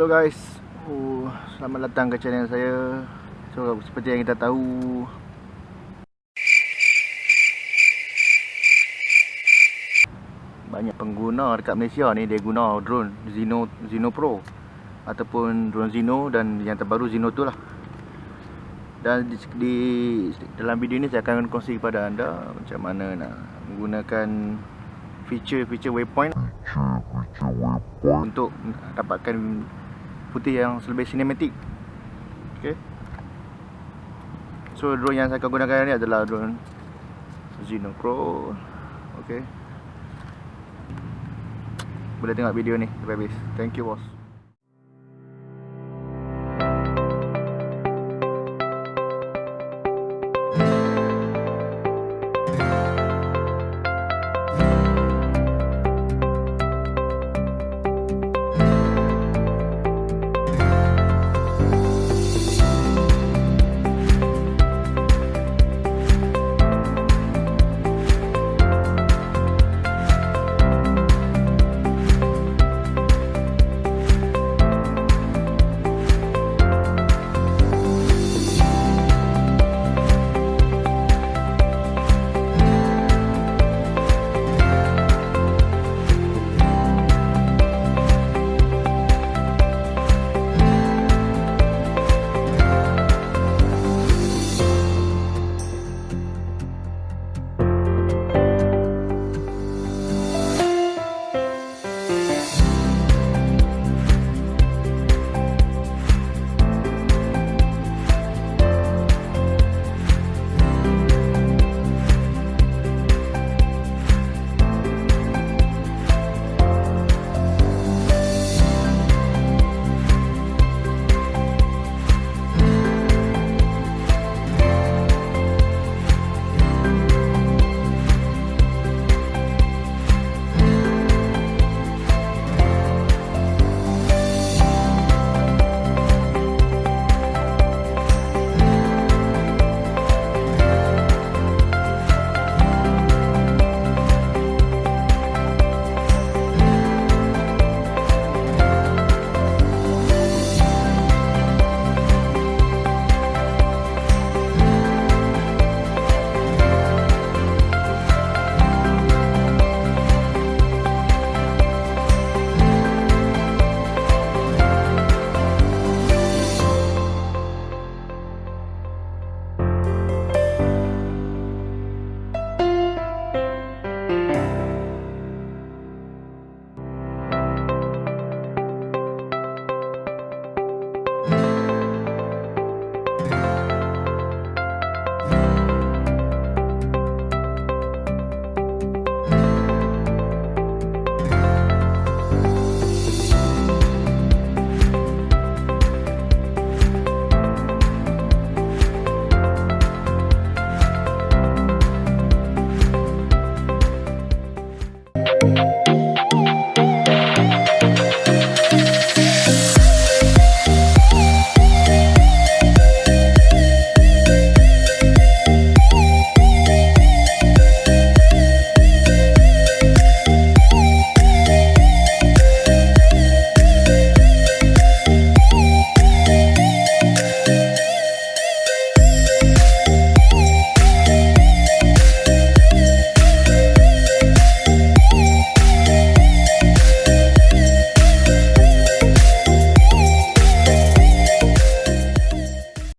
Halo guys, selamat datang ke channel saya. So, seperti yang kita tahu, banyak pengguna dekat Malaysia ni dia guna drone Zino Pro ataupun drone Zino, dan yang terbaru Zino tu lah. Dan dalam video ni saya akan kongsi kepada anda macam mana nak menggunakan feature Waypoint untuk dapatkan putih yang lebih sinematik. Okay. So drone yang saya akan gunakan ni adalah drone Zino Pro. Okay. Boleh tengok video ni sampai habis. Thank you boss.